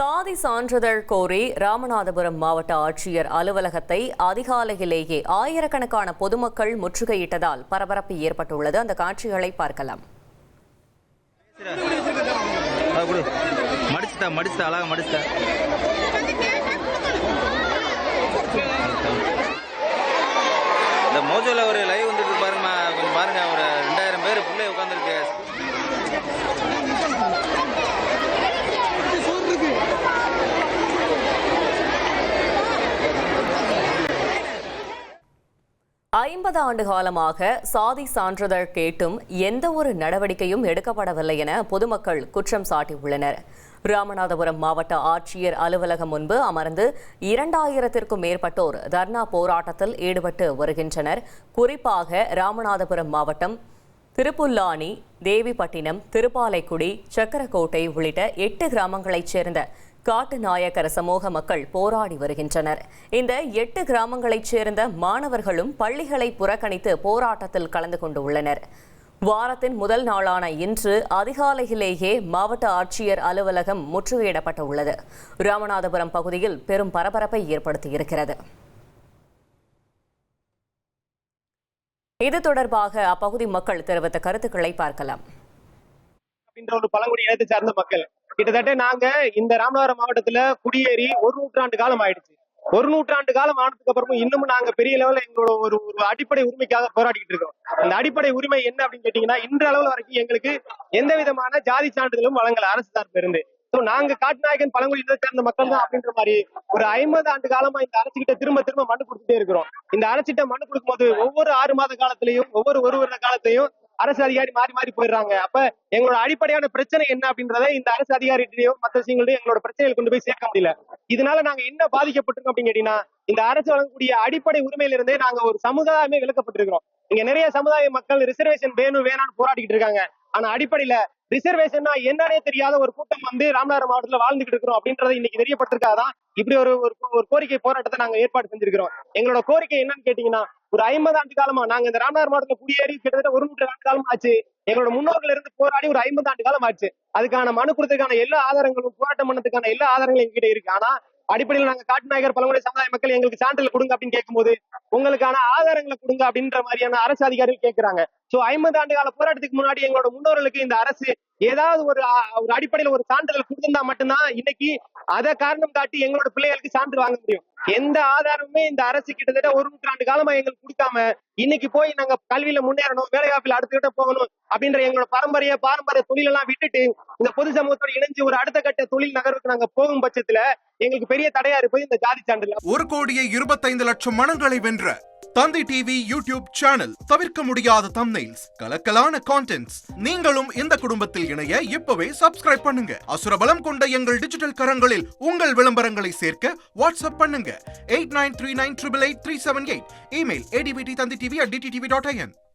சாதி சான்றிதழ் கோரி ராமநாதபுரம் மாவட்ட ஆட்சியர் அலுவலகத்தை அதிகாலையிலேயே ஆயிரக்கணக்கான பொதுமக்கள் முற்றுகையிட்டதால் பரபரப்பு ஏற்பட்டுள்ளது. அந்த காட்சிகளை பார்க்கலாம். இந்த மோஜோல ஒரு லைவ் வந்துட்டு பாருங்க, கொஞ்சம் பாருங்க. ஒரு 2000 பேர் பிள்ளை உட்கார்ந்துருக்கு. 50 ஆண்டு காலமாக சாதி சான்றிதழ் கேட்டும் எந்த ஒரு நடவடிக்கையும் எடுக்கப்படவில்லை என பொதுமக்கள் குற்றம் சாட்டியுள்ளனர். ராமநாதபுரம் மாவட்ட ஆட்சியர் அலுவலகம் முன்பு அமர்ந்து 2000த்திற்கும் மேற்பட்டோர் தர்ணா போராட்டத்தில் ஈடுபட்டு வருகின்றனர். குறிப்பாக ராமநாதபுரம் மாவட்டம் திருப்புல்லானி, தேவிப்பட்டினம், திருப்பாலைக்குடி, சக்கரக்கோட்டை உள்ளிட்ட 8 கிராமங்களைச் சேர்ந்த காட்டுநாயக்கர் சமூக மக்கள் போராடி வருகின்றனர். இந்த 8 கிராமங்களைச் சேர்ந்த மாணவர்களும் பள்ளிகளை புறக்கணித்து போராட்டத்தில் கலந்து கொண்டுள்ளனர். வாரத்தின் முதல் நாளான இன்று அதிகாலையிலேயே மாவட்ட ஆட்சியர் அலுவலகம் முற்றுகையிடப்பட்டுள்ளது. ராமநாதபுரம் பகுதியில் பெரும் பரபரப்பை ஏற்படுத்தியிருக்கிறது. இது தொடர்பாக அப்பகுதி மக்கள் தெரிவித்த கருத்துக்களை பார்க்கலாம். ஒரு பழங்குடி இனத்தை சார்ந்த மக்கள் கிட்டத்தட்ட நாங்க இந்த ராமநாதபுரம் மாவட்டத்துல குடியேறி 1 நூற்றாண்டு காலம் ஆயிடுச்சு. 1 நூற்றாண்டு காலம் ஆனதுக்கு அப்புறமும் இன்னமும் நாங்க பெரிய லெவல்ல எங்களோட ஒரு அடிப்படை உரிமைக்காக போராடிக்கிட்டு இருக்கோம். அந்த அடிப்படை உரிமை என்ன அப்படின்னு கேட்டீங்கன்னா, இன்று அளவு வரைக்கும் எங்களுக்கு எந்த விதமான ஜாதி சான்றிதழும் வழங்கல அரசு தரப்பு இருந்து. நாங்க காட்டுநாயக்கன் பழங்குடி இனத்தை சார்ந்த மக்கள் தான் அப்படின்ற மாதிரி ஒரு 50 ஆண்டு காலமா இந்த அரசுகிட்ட திரும்ப மனு கொடுத்துட்டே இருக்கிறோம். இந்த அரசிட்ட மனு கொடுக்கும் போது ஒவ்வொரு 6 மாத காலத்திலையும் ஒவ்வொரு வருட காலத்திலையும் அரசு அதிகாரி மாறி போயிடுறாங்க. அப்ப எங்களோட அடிப்படையான பிரச்சனை என்ன அப்படின்றத இந்த அரசு அதிகாரிகிட்டயோ மற்ற விஷயங்களையும் எங்களோட பிரச்சனைகள் கொண்டு போய் சேர்க்க முடியல. இதனால நாங்க என்ன பாதிக்கப்பட்டிருக்கோம் அப்படின்னு கேட்டீங்கன்னா, இந்த அரசு வழங்கக்கூடிய அடிப்படை உரிமையில இருந்தே நாங்க ஒரு சமுதாயமே விலக்கப்பட்டிருக்கிறோம். இங்க நிறைய சமுதாய மக்கள் ரிசர்வேஷன் வேணாம்னு போராடிக்கிட்டு இருக்காங்க. ஆனா அடிப்படையில ரிசர்வேஷன்னா என்னன்னே தெரியாத ஒரு கூட்டம் வந்து ராமநாதபுரம் மாவட்டத்துல வாழ்ந்துகிட்டு இருக்கிறோம் அப்படின்றத இன்னைக்கு தெரியப்பட்டிருக்காதான் இப்படி ஒரு கோரிக்கை போராட்டத்தை நாங்க ஏற்பாடு செஞ்சிருக்கிறோம். எங்களோட கோரிக்கை என்னன்னு கேட்டீங்கன்னா, ஒரு 50 ஆண்டு காலமா நாங்க இந்த ராமநாதபுரம் மாவட்டத்துல குடியேறி கிட்டத்தட்ட 1 நூற்றாண்டு காலம் ஆச்சு. எங்களோட முன்னோர்கள் இருந்து போராடி ஒரு 50 ஆண்டு காலம் ஆச்சு. அதுக்கான மனு கொடுத்ததுக்கான எல்லா ஆதாரங்களும், போராட்டம் பண்ணதுக்கான எல்லா ஆதாரங்களும் எங்ககிட்ட இருக்கு. ஆனா அடிப்படையில் நாங்க காட்டுநாயக்கர் பழங்குடி சமுதாய மக்கள் எங்களுக்கு சான்றிதழ் கொடுங்க அப்படின்னு கேட்கும்போது உங்களுக்கான ஆதாரங்களை கொடுங்க அப்படின்ற மாதிரியான அரசு அதிகாரிகள் கேட்கிறாங்க. 50 ஆண்டு கால போராட்டத்துக்கு முன்னாடி எங்களோட முன்னோர்களுக்கு இந்த அரசு ஏதாவது ஒரு அடிப்படையில ஒரு சான்றிதழ் கொடுத்திருந்தா மட்டும்தான் இன்னைக்கு அதை காரணம் காட்டி எங்களோட பிள்ளைகளுக்கு சான்று வாங்க முடியும். எந்த ஆதாரமுமே இந்த அரசு கிட்டத்தட்ட 1 நூற்றாண்டு காலமா எங்களுக்கு கொடுக்காம இன்னைக்கு போய் நாங்க கல்வியில முன்னேறணும், வேலைவாய்ப்பில் அடுத்த கட்ட போகணும் அப்படின்ற எங்களோட பாரம்பரிய தொழிலெல்லாம் விட்டுட்டு இந்த பொது சமூகத்தோட இணைஞ்சு ஒரு அடுத்த கட்ட தொழில் நகர்வுக்கு நாங்க போகும் பட்சத்துல எங்களுக்கு பெரிய தடையா இருப்பது இந்த ஜாதி சான்றிதழ். 1,25,00,000 மனங்களை வென்ற தந்தி டிவி யூடியூப் சேனல். தவிர்க்க முடியாத தம்ப்நெயில்ஸ், கலக்கலான கான்டென்ட்ஸ். நீங்களும் இந்த குடும்பத்தில் இணைய இப்பவே சப்ஸ்கிரைப் பண்ணுங்க. அசுரபலம் கொண்ட எங்கள் டிஜிட்டல் கரங்களில் உங்கள் விளம்பரங்களை சேர்க்க வாட்ஸ்அப் பண்ணுங்க. 8939888378. Email advttanditv@dttv.in.